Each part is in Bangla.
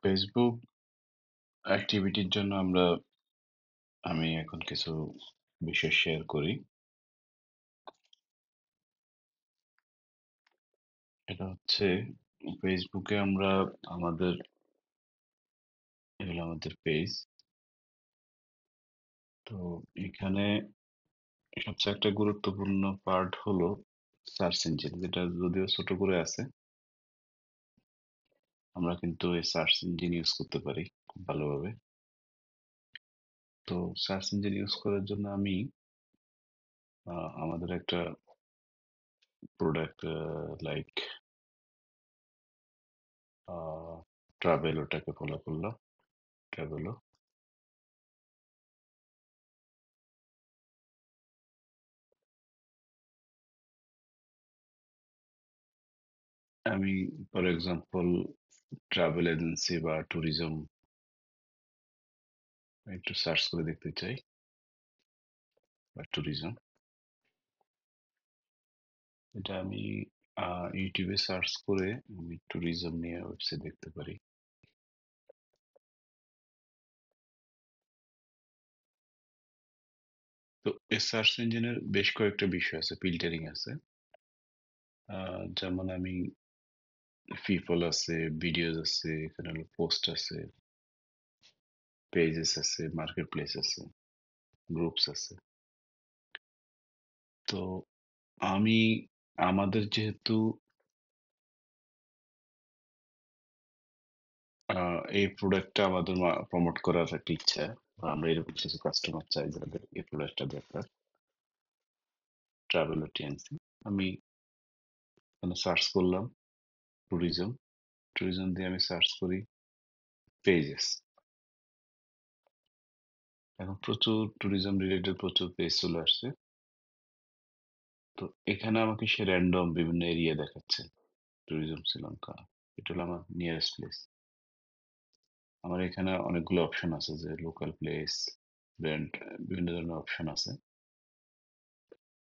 ফেসবুক অ্যাক্টিভিটির জন্য আমি এখন কিছু বিষয় শেয়ার করি। এটা হচ্ছে ফেসবুকে আমরা আমাদের এগুলো আমাদের পেজ। তো এখানে সবচেয়ে একটা গুরুত্বপূর্ণ পার্ট হলো সার্চ ইঞ্জিন, যেটা যদিও ছোট করে আছে। আমরা কিন্তু এই সার্চ ইঞ্জিন ইউজ করতে পারি খুব ভালোভাবে। তো সার্চ ইঞ্জিন ইউজ করার জন্য আমি আমাদের একটা প্রোডাক্ট লাইক ট্রাভেলোটাকে ফলো করলাম। ট্রাভেলো আমি ফর এক্সাম্পল ট্রাভেল এজেন্সি বা ট্যুরিজম একটু সার্চ করে দেখতে চাই, বা ট্যুরিজম। এটা আমি ইউটিউবে সার্চ করে আমি ট্যুরিজম নিয়ে ওয়েবসাইট দেখতে পারি। তো এই সার্চ ইঞ্জিনের বেশ কয়েকটা বিষয় আছে, ফিল্টারিং আছে। যেমন আমি পিপল আছে, ভিডিওস আছে, এখানে হলো পোস্ট আছে, পেজেস আছে, মার্কেট প্লেস আছে, গ্রুপস আছে। তো আমি আমাদের যেহেতু এই প্রোডাক্টটা আমাদের প্রমোট করার একটা ইচ্ছা, বা আমরা এরকম কিছু কাস্টমার চাই যাদের এই প্রোডাক্টটা দরকার, ট্রাভেল এজেন্সি। আমি এখানে সার্চ করলাম ট্যুরিজম। ট্যুরিজম দিয়ে আমি সার্চ করি পেজেস। এখন প্রচুর ট্যুরিজম রিলেটেড প্রচুর পেজ চলে আসছে। তো এখানে আমাকে সে র্যান্ডম বিভিন্ন এরিয়া দেখাচ্ছে। ট্যুরিজম শ্রীলঙ্কা, এটা হলো আমার নিয়ারেস্ট প্লেস। আমার এখানে অনেকগুলো অপশন আছে, যে লোকাল প্লেস, ব্র্যান্ড, বিভিন্ন ধরনের অপশন আছে।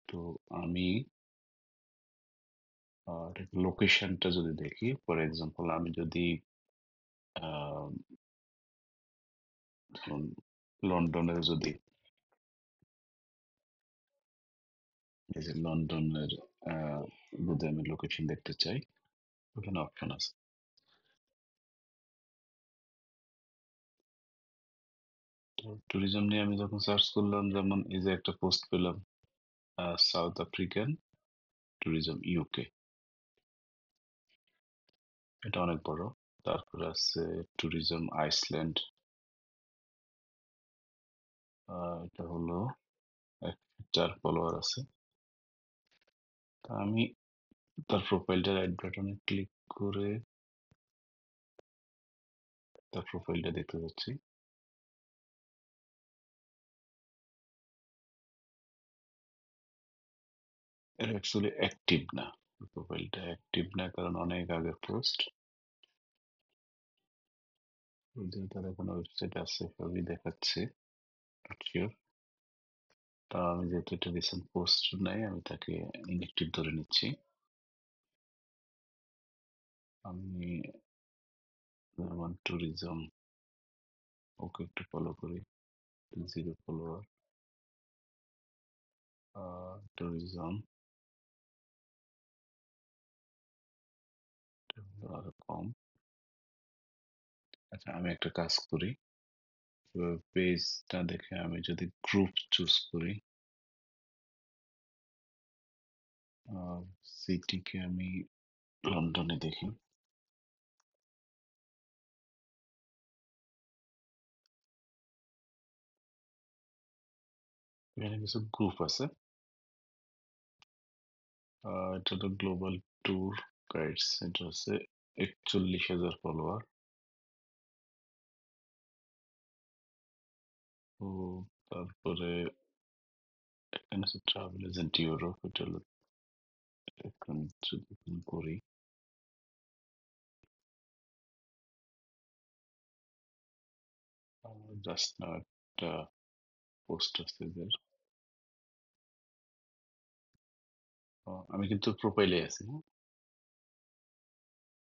তো আমি লোকেশনটা যদি দেখি, ফর এক্সাম্পল আমি যদি আহ, ধরুন লন্ডনের যদি, এই যে লন্ডনের যদি আমি লোকেশন দেখতে চাই, ওখানে অপশন আছে। তো ট্যুরিজম নিয়ে আমি যখন সার্চ করলাম, যেমন এই যে একটা পোস্ট পেলাম, সাউথ আফ্রিকান ট্যুরিজম ইউকে, এটা অনেক বড়। তারপরে আছে ট্যুরিজম আইসল্যান্ড, এটা হলো 1,000 ফলোয়ার আছে। তা আমি তার প্রোফাইলটা রাইট বাটনে ক্লিক করে তার প্রোফাইলটা দেখতে পাচ্ছি। এটা অ্যাকচুয়ালি অ্যাক্টিভ না, প্রোফাইলটা অ্যাক্টিভ না, কারণ অনেক আগের পোস্ট। যদিও তার এখন ওয়েবসাইট আছে, সবই দেখাচ্ছে, শিওর। তা আমি যেহেতু এটা রিসেন্ট পোস্ট নাই, আমি তাকে ইনঅ্যাক্টিভ ধরে নিচ্ছি। আমি যেমন ট্যুরিজম, ওকে একটু ফলো করি, 0 ফলোয়ার। ট্যুরিজম আরো কম। আচ্ছা, আমি একটা কাজ করি, পেজটা দেখে আমি যদি গ্রুপ চুজ করি, সিটিকে আমি লন্ডনে দেখি। এখানে কিছু গ্রুপ আছে। এটা হলো গ্লোবাল ট্যুর গাইডস, এটা হচ্ছে 41,000 ফলোয়ার। তো তারপরে এখানে আছে ট্রাভেল এজেন্ট ইউরোপ, এটা হলো, এখন যদি করি, জাস্ট না একটা পোস্ট আছে এদের। আমি কিন্তু প্রোফাইলে আছি, হ্যাঁ।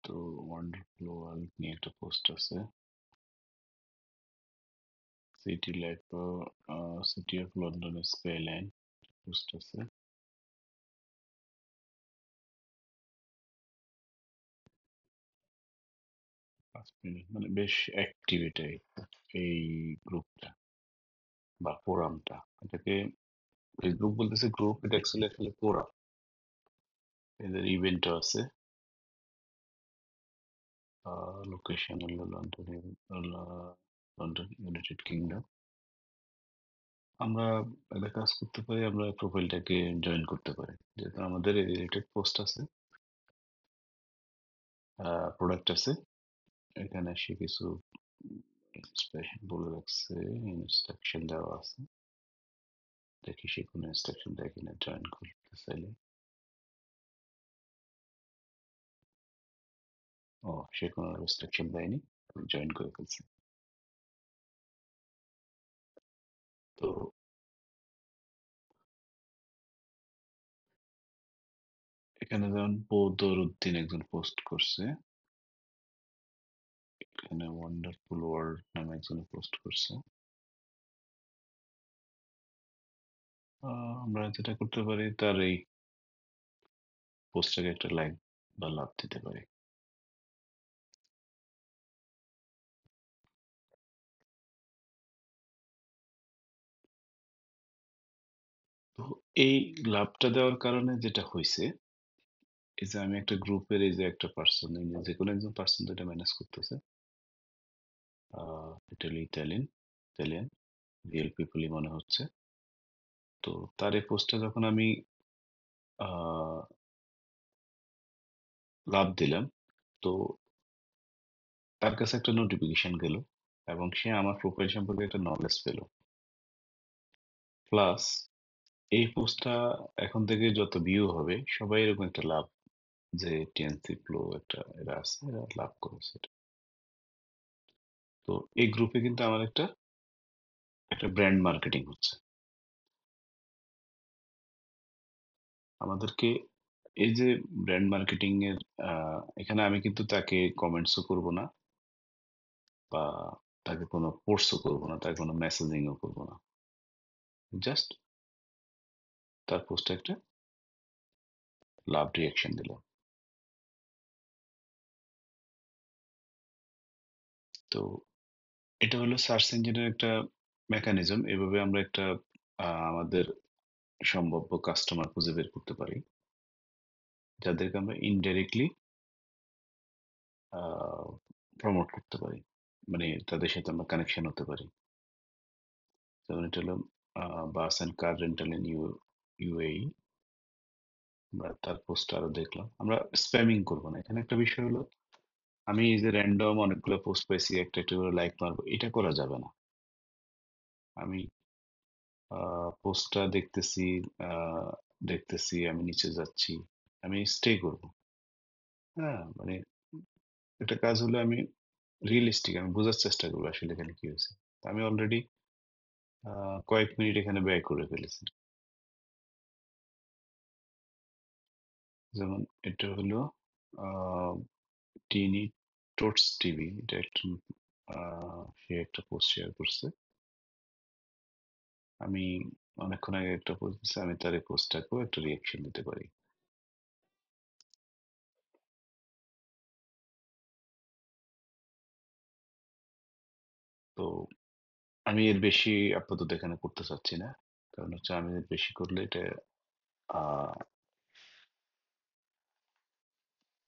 তো ওয়ান্ডারফুল ওয়ার্ল্ড নিয়ে একটা পোস্ট আছে। সিটি লাইফ, সিটি অফ লন্ডনের স্কাইলাইন পোস্ট আছে। 5 মিনিট, মানে বেশ অ্যাক্টিভ এটাই, এই গ্রুপটা বা ফোরামটা। এটাকে ফেসবুক বলতেছে গ্রুপ, এটা অ্যাকচুয়ালি আসলে ফোরাম। এদের ইভেন্টও আছে। লোকেশন হলো লন্ডন, লন্ডন ইউনাইটেড কিংডম। আমরা একটা কাজ করতে পারি, আমরা প্রোফাইলটাকে জয়েন করতে পারি, যেহেতু আমাদের রিলেটেড পোস্ট আছে, প্রোডাক্ট আছে। এখানে সে কিছু ইন্সপিরেশন বলে রাখছে, ইনস্ট্রাকশন দেওয়া আছে। দেখি সে কোনো ইনস্ট্রাকশন দেয় কিনা জয়েন করতে চাইলে। ও, সে কোনো রেস্ট্রিকশন দেয়নি, আমি জয়েন করে ফেলছি। তো এখানে যেমন বদরুদ্দিন একজন পোস্ট করছে, এখানে ওয়ান্ডারফুল ওয়ার্ল্ড নামে একজন পোস্ট করছে। আমরা যেটা করতে পারি, তার এই পোস্টটাকে একটা লাইক বা লাভ দিতে পারি। তো এই লাভটা দেওয়ার কারণে যেটা হয়েছে, এই যে আমি একটা গ্রুপের, এই যে একটা পার্সন, এই যে কোনো একজন পার্সন যেটা ম্যানেজ করতেছে, এটা হলো ইতালিয়ান রিয়েল পিপলই মনে হচ্ছে। তো তার এই পোস্টটা যখন আমি আহ, লাভ দিলাম, তো তার কাছে একটা নোটিফিকেশন গেল এবং সে আমার প্রোফাইল সম্পর্কে একটা নলেজ পেল। প্লাস এই পোস্টটা এখন থেকে যত ভিউ হবে, সবাই এরকম একটা লাভ, যে টিএনসি ফ্লো একটা এরা আছে, এরা লাভ করেছে এটা। তো এই গ্রুপে কিন্তু আমার একটা একটা ব্র্যান্ড মার্কেটিং হচ্ছে আমাদেরকে। এই যে ব্র্যান্ড মার্কেটিং এর, এখানে আমি কিন্তু তাকে কমেন্টসও করব না, বা তাকে কোনো পোস্টও করব না, তাকে কোনো মেসেজিংও করব না। জাস্ট তার পোস্টে একটা লাভ রিয়াকশন দিলাম। তো এটা হলো সার্চ ইঞ্জিনের একটা মেকানিজম। এভাবে আমরা একটা আমাদের সম্ভাব্য কাস্টমার খুঁজে বের করতে পারি, যাদেরকে আমরা ইনডাইরেক্টলি প্রমোট করতে পারি, মানে তাদের সাথে আমরা কানেকশন হতে পারি। যেমন এটা হলো বাস and car rental in UAE. আমরা তার পোস্ট আরো দেখলাম। আমরা স্প্যামিং করবো না। এখানে একটা বিষয় হলো, আমি এই যে র্যান্ডম অনেকগুলো পোস্ট পাইছি, একটা একটা করে লাইক মারবো, এটা করা যাবে না। আমি পোস্টটা দেখতেছি, আহ, দেখতেছি, আমি নিচে যাচ্ছি, আমি স্টে করব। হ্যাঁ, মানে একটা কাজ হলে আমি রিয়েলিস্টিক, আমি বোঝার চেষ্টা করবো আসলে এখানে কি হয়েছে। তা আমি অলরেডি কয়েক মিনিট এখানে ব্যয় করে ফেলেছি। যেমন এটা হলো আহ, টিনি টোটস টিভি, এটা একটা সে একটা পোস্ট শেয়ার করছে। আমি অনেকক্ষণ আগে একটা পোস্ট দিচ্ছি, আমি তার এই পোস্টটাকেও একটা রিয়াকশন দিতে পারি। তো আমি এর বেশি আপাতত এখানে করতে চাচ্ছি না, কারণ হচ্ছে আমি এর বেশি করলে এটা আহ,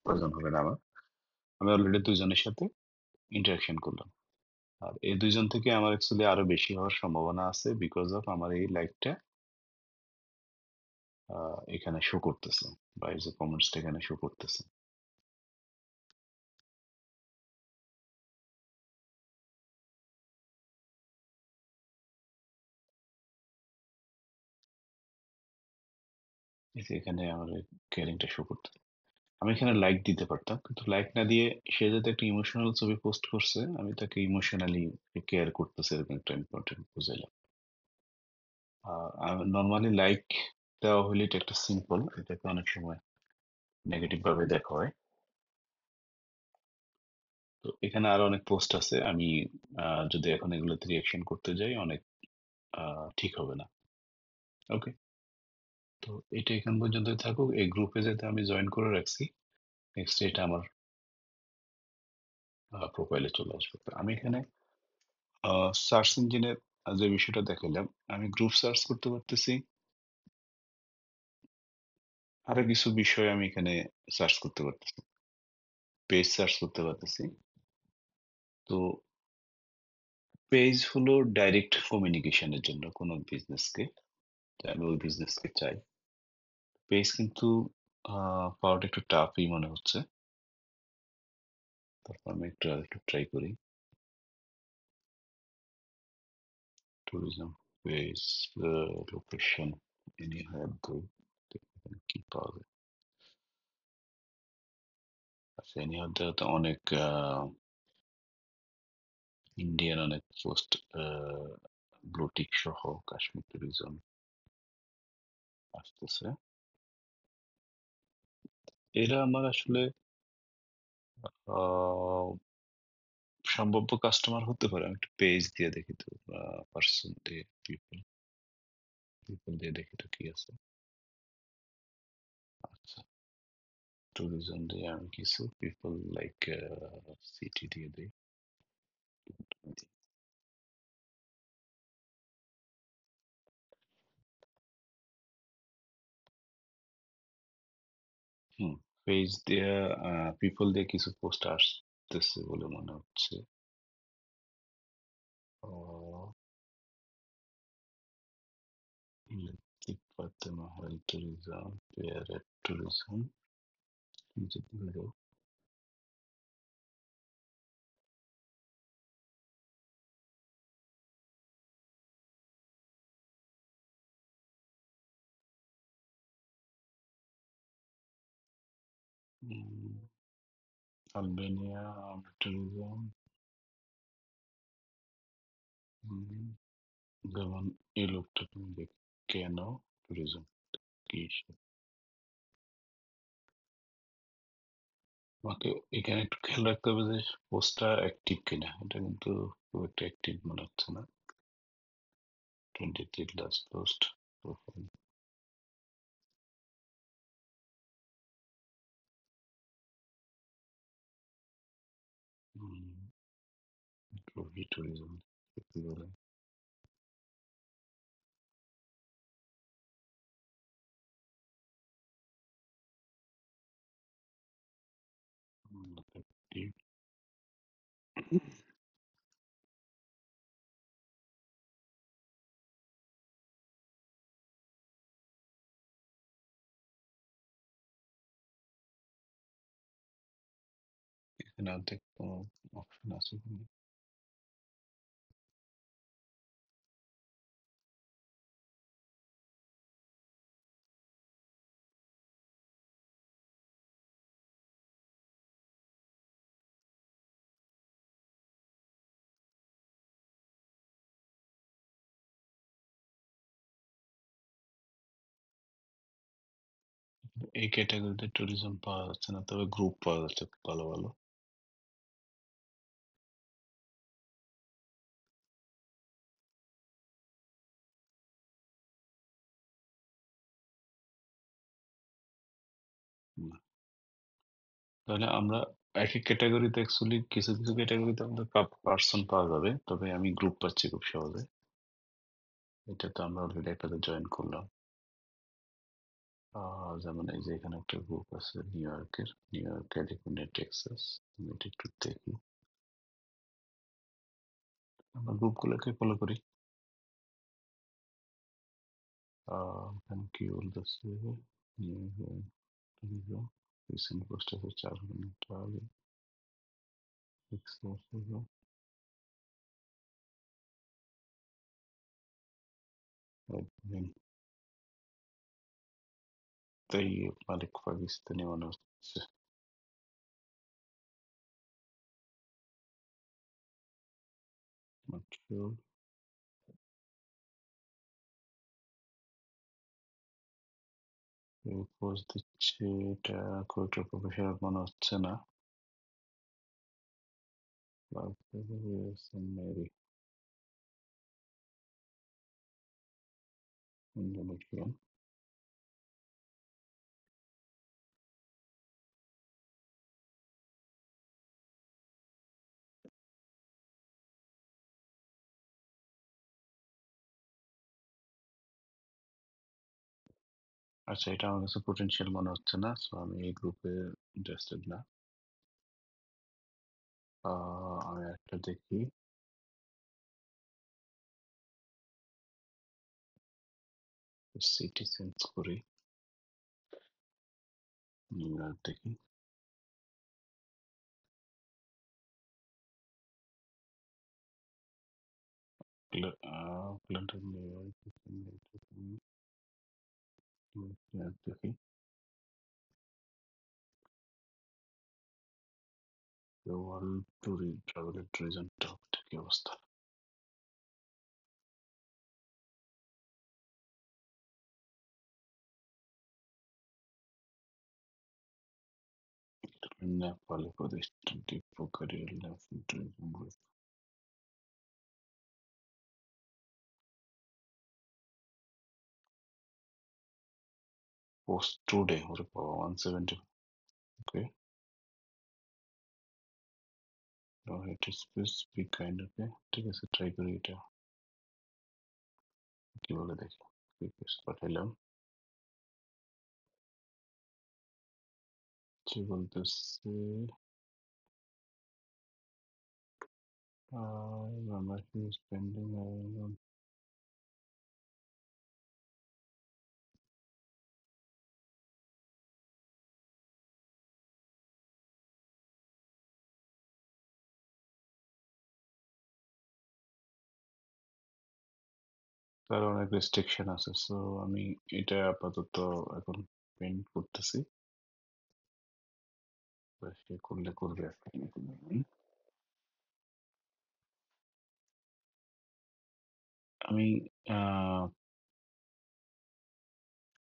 প্রয়োজন হবে না আমার। আমি অলরেডি দুইজনের সাথে ইন্টারাকশন করলাম, আর এই দুইজন থেকে আমার অ্যাকচুয়ালি আরো বেশি হওয়ার সম্ভাবনা আছে, বিকজ অফ আমার এই লাইকটা এখানে শো করতেছে, বা এই যে কমেন্টসটা এখানে শো করতেছে। এই যে এখানে আমার কেয়ারিংটা শো করতে, আমি এখানে লাইক দিতে পারতাম, কিন্তু লাইক না দিয়ে সে যাতে একটা ইমোশনাল ছবি পোস্ট করছে, আমি তাকে ইমোশনালি কেয়ার করতেছে এরকম একটা ইম্পর্টেন্ট বুঝাইলাম। নর্মালি লাইক দেওয়া হলে এটা একটা সিম্পল, এটাকে অনেক সময় নেগেটিভ ভাবে দেখা হয়। তো এখানে আরো অনেক পোস্ট আছে। আমি যদি এখন এগুলোতে রিঅ্যাকশন করতে যাই অনেক ঠিক হবে না। ওকে? তো এটা এখান পর্যন্তই থাকুক। এই গ্রুপে যাতে আমি জয়েন করে রাখছি। নেক্সট এটা আমার প্রোফাইলে চলে আসবে। তো আমি এখানে সার্চ ইঞ্জিনের যে বিষয়টা দেখাইলাম, আমি গ্রুপ সার্চ করতে পারতেছি। আরো কিছু বিষয় আমি এখানে সার্চ করতে পারতেছি। পেজ সার্চ করতে পারতেছি। তো পেজ হলো ডাইরেক্ট কমিউনিকেশনের জন্য কোনো বিজনেসকে। আমি ওই বিজনেসকে চাই। পেজ কিন্তু পাওয়াটা একটু টাফই মনে হচ্ছে। তারপর আমি একটু আরেকটু ট্রাই করি। Tourism page location any have কি পাওয়া যায়। আচ্ছা এনি হ্যাভ অনেক ইন্ডিয়ান অনেক পোস্ট ব্লুটিক সহ কাশ্মীর ট্যুরিজম আসতেছে। এরা আমার আসলে আহ, সম্ভাব্য কাস্টমার হতে পারে। আমি একটু পেজ দিয়ে দেখি তো, পার্সন দিয়ে, পিপল পিপল দিয়ে দেখি তো কি আছে। আচ্ছা ট্যুরিজম দিয়ে আমি কিছু পিপল লাইক সিটি দিয়ে দিই। হুম, পেজ দিয়ে পিপল দিয়ে কিছু পোস্ট আসতেছে বলে মনে হচ্ছে। ইলেকট্রিক ফাতেমা হেলথ ট্যুরিজম পেয়ারেড ট্যুরিজম নিচে দিকে যাও। আলবেনিয়া ট্যুরিজম, যেমন এই লোকটা তুমি কেন ট্যুরিজম কি আমাকে এখানে একটু খেয়াল রাখতে হবে যে পোস্টটা অ্যাক্টিভ কিনা। এটা কিন্তু খুব একটা অ্যাক্টিভ মনে হচ্ছে না। 23 লাস্ট পোস্ট প্রোফাইল রবি ট্যুরিজম কি বলে। active, এখানে অর্ধেক কোনো অপশন আছে কিনা। এই ক্যাটাগরিতে ট্যুরিজম পাওয়া যাচ্ছে না, তবে গ্রুপ পাওয়া যাচ্ছে খুব ভালো ভালো। তাহলে আমরা এক এক ক্যাটাগরিতে অ্যাকচুয়ালি কিছু কিছু ক্যাটাগরিতে আমাদের পার্সন পাওয়া যাবে, তবে আমি গ্রুপ পাচ্ছি খুব সহজে। এটা তো আমরা অলরেডি একটাতে জয়েন করলাম। যেমন এই যে এখানে একটা গ্রুপ আছে নিউ ইয়র্ক ক্যালিফোর্নিয়া টেক্সাস। আমি এটা একটু দেখি। আমরা গ্রুপগুলোকে ফলো করি। এখানে কি বলতেছে, রিসেন্ট পোস্ট আছে 4 ঘন্টা আগে। টেক্সাস হলো, একদিন তাই মালিক পাকিস্তানি মনে হচ্ছে। মাত্র পোস্ট দিচ্ছে, এটা খুব একটা প্রফেশনাল মনে হচ্ছে না। Mary, Indonesian. আচ্ছা, এটা আমার কাছে পোটেনশিয়াল মনে হচ্ছে না, সো আমি এই গ্রুপে ইন্টারেস্টেড না। আমি একটা দেখি, সিটি চেঞ্জ করি, নিউ ইয়র্ক দেখি। লন্ডন, নিউ ইয়র্ক দেখি। ওয়ার্ল্ড ট্রাভেল ট্যুরিজম টপ কি অবস্থা? নেপালি প্রদেশ, ট্যুরিজম গ্রুপ। পোস্ট টুডে, ওরে বাবা, 170। ওকে, ইট ইজ স্পেসিফিক কাইন্ড। ওকে, ঠিক আছে, ট্রাই করি এটা, কি বলে দেখি। রিকোয়েস্ট পাঠাইলাম, সে বলতেছে আমার স্পেন্ডিং। তার অনেক রেস্ট্রিকশন আছে, সো আমি এটা আপাতত এখন পেন্ট করতেছি। সে করলে করবে একটা, আমি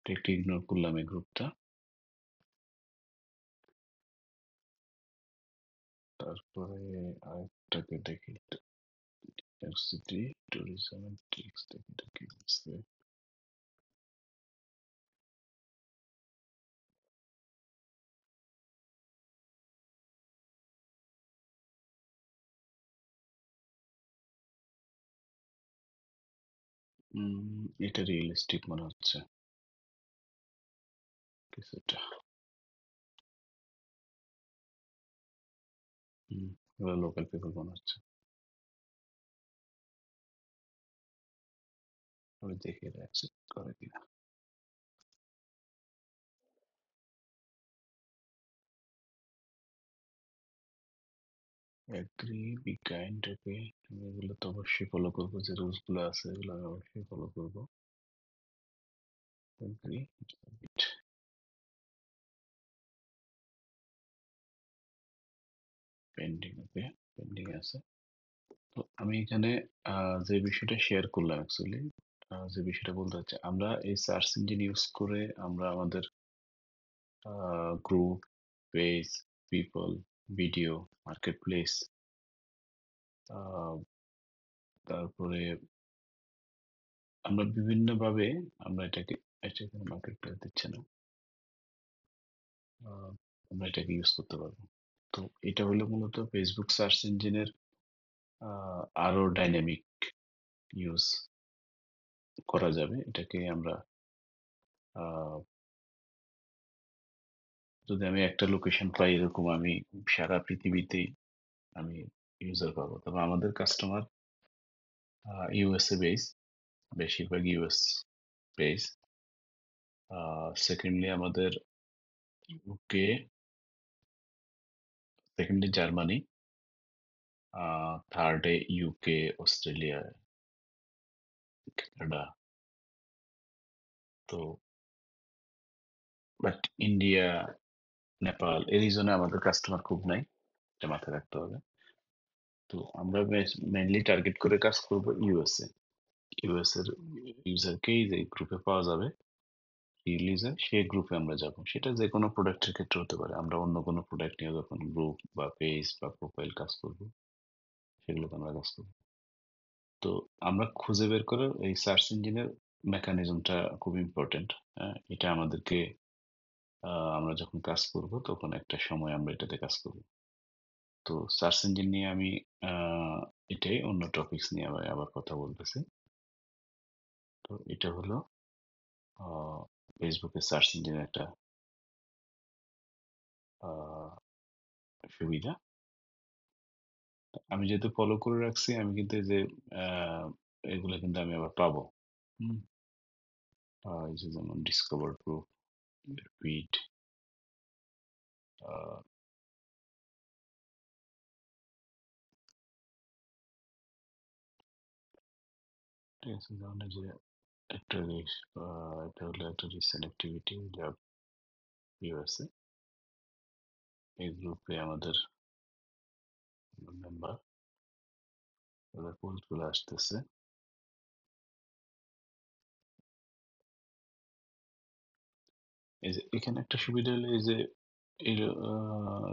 একটু ইগনোর করলাম এই গ্রুপটা। তারপরে আরেকটাকে দেখি, সিটি ট্যুরিজম ট্রিক্স দেখি এটা কি বলছে। এটা রিয়েলিস্টিক মনে হচ্ছে কিছুটা। এবার লোকাল পিপল মনে হচ্ছে। আমি দেখি এটা অ্যাকসেপ্ট করে কিনা। Agri, be kind. ওকে, আমি এগুলো তো অবশ্যই ফলো করবো, যে রুলস গুলো আছে এগুলো আমি অবশ্যই ফলো করবো। Agri, pending. ওকে, পেন্ডিং আছে। তো আমি এখানে যে বিষয়টা শেয়ার করলাম অ্যাকচুয়ালি, যে বিষয়টা বলতে হচ্ছে, আমরা এই সার্চ ইঞ্জিন ইউজ করে আমরা আমাদের group, page, people, video, market place, তারপরে আমরা বিভিন্নভাবে আমরা এটাকে, এটা এখানে মার্কেট প্লেস দিচ্ছে না, আহ, আমরা এটাকে ইউজ করতে পারবো। তো এটা হলো মূলত ফেসবুক সার্চ ইঞ্জিনের আরো ডাইনামিক ইউজ করা যাবে এটাকে। আমরা যদি আমি একটা লোকেশন পাই এরকম, আমি সারা পৃথিবীতেই আমি ইউজার পাবো। তবে আমাদের কাস্টমার ইউএসএ বেস, বেশিরভাগ ইউএস বেস। সেকেন্ডলি আমাদের ইউকে, সেকেন্ডলি জার্মানি, থার্ডে ইউকে, অস্ট্রেলিয়া, কানাডা। তো বাট ইন্ডিয়া, নেপাল এই রিজনে আমাদের কাস্টমার খুব নাই, এটা মাথায় রাখতে হবে। তো আমরা মেইনলি টার্গেট করে কাজ করব ইউএসএ। ইউএস এর ইউজারকেই যে গ্রুপে পাওয়া যাবে রিলিজে, সেই গ্রুপে আমরা যাব। সেটা যে কোনো প্রোডাক্টের ক্ষেত্রে হতে পারে, আমরা অন্য কোনো প্রোডাক্ট নিয়ে যখন গ্রুপ বা পেজ বা প্রোফাইল কাজ করব, সেগুলোতে আমরা কাজ করি। তো আমরা খুঁজে বের করার এই সার্চ ইঞ্জিনের মেকানিজমটা খুব ইম্পর্টেন্ট। হ্যাঁ? এটা আমাদেরকে আমরা যখন কাজ করব তখন একটা সময় আমরা এটাতে কাজ করব। তো সার্চ ইঞ্জিন নিয়ে আমি আ এটাই অন্য টপিকস নিয়ে আবার আবার কথা বলতেছি। তো এটা হলো আ Facebook এর সার্চ ইঞ্জিনের একটা আ সুবিধা। আমি যেহেতু ফলো করে রাখছি আমি কিন্তু এই যে আ এগুলা কিন্তু আমি আবার পাবো। হুম? এই যে যেমন ডিসকভার গ্রুপ, টুইট, আ ঠিক আছে? যেমন এই যে একটা আ এটা হলো একটা রিসেন্ট অ্যাক্টিভিটি ল্যাব ইউএসএ। এই গ্রুপে আমাদের মেম্বার তাদের পোস্ট গুলো আসতেছে। এই যে এখানে একটা সুবিধা হলো এই যে এই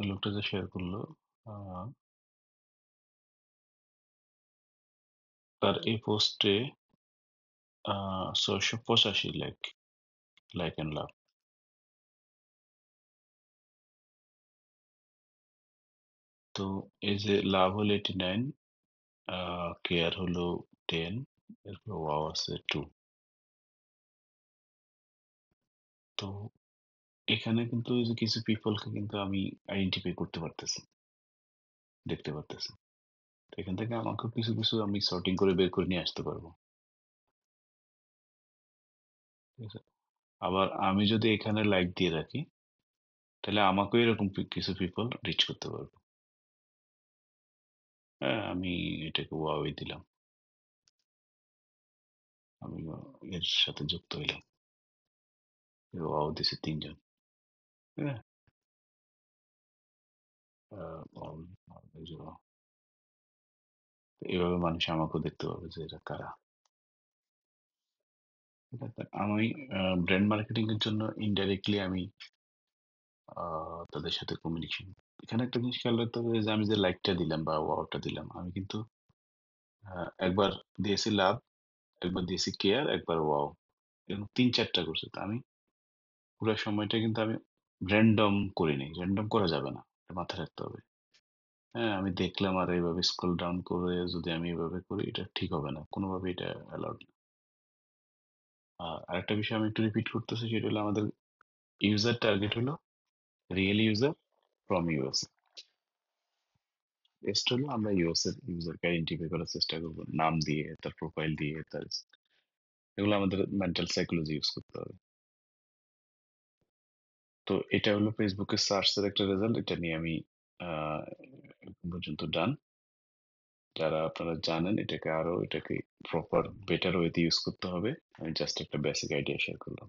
লোকটা যে শেয়ার করলো আ তার এই পোস্টে ৬৮৫ লাইক অ্যান্ড লাভ। তো এই যে লাভ হলো 89, কেয়ার হলো 10, এরপর ওয়াও আছে 2। তো এখানে কিন্তু এই যে কিছু পিপলকে কিন্তু আমি আইডেন্টিফাই করতে পারতেছি, দেখতে পারতেছি। তো এখান থেকে আমাকেও কিছু আমি সর্টিং করে বের করে নিয়ে আসতে পারবো। ঠিক আছে? আবার আমি যদি এখানে লাইক দিয়ে রাখি, তাহলে আমাকেও এরকম কিছু পিপল রিচ করতে পারবে। হ্যাঁ, আমি এটাকে ওয়াওই দিলাম। আমি এর সাথে যুক্ত হইলাম। ওয়াও দিছে ৩ জন। হ্যাঁ? ওয়াও, এই যে ওয়াও। এভাবে মানুষ আমাকেও দেখতে পাবে যে এরা কারা। ঠিক আছে? আমি ব্র্যান্ড মার্কেটিং এর জন্য ইনডাইরেক্টলি আমি তাদের সাথে কমিউনিকেশন এখানে একটা জিনিস খেয়াল রাখতে হবে যে আমি যে লাইকটা দিলাম বা ওয়াওটা দিলাম আমি কিন্তু একবার দিয়েছি লাভ, একবার দিয়েছি কেয়ার, একবার ওয়াও। এরকম ৩-৪ টা করছি। তো আমি পুরা সময়টা কিন্তু আমি র‍্যান্ডম করিনি। র‍্যান্ডম করা যাবে না। এটা মাথায় রাখতে হবে। হ্যাঁ, আমি দেখলাম আর এভাবে স্ক্রল ডাউন করে যদি আমি এভাবে করি এটা ঠিক হবে না। কোনোভাবেই এটা অ্যালাউড না। আরেকটা বিষয় আমি একটু রিপিট করতেছি সেটা হলো আমাদের ইউজার টার্গেট হলো real user from USA. Test হলো আমরা ইউএস এর ইউজারকে আইডেন্টিফাই করার চেষ্টা করব। নাম দিয়ে, তার প্রোফাইল দিয়ে, তার এগুলো আমাদের মেন্টাল সাইকোলজি ইউজ করতে হবে। তো এটা হলো Facebook এর সার্চ এর একটা রেজাল্ট। এটা নিয়ে আমি আ এখন পর্যন্ত ডান। যারা আপনারা জানেন এটাকে আরো এটাকে প্রপার বেটার ওয়েতে ইউজ করতে হবে। আমি জাস্ট একটা বেসিক আইডিয়া শেয়ার করলাম।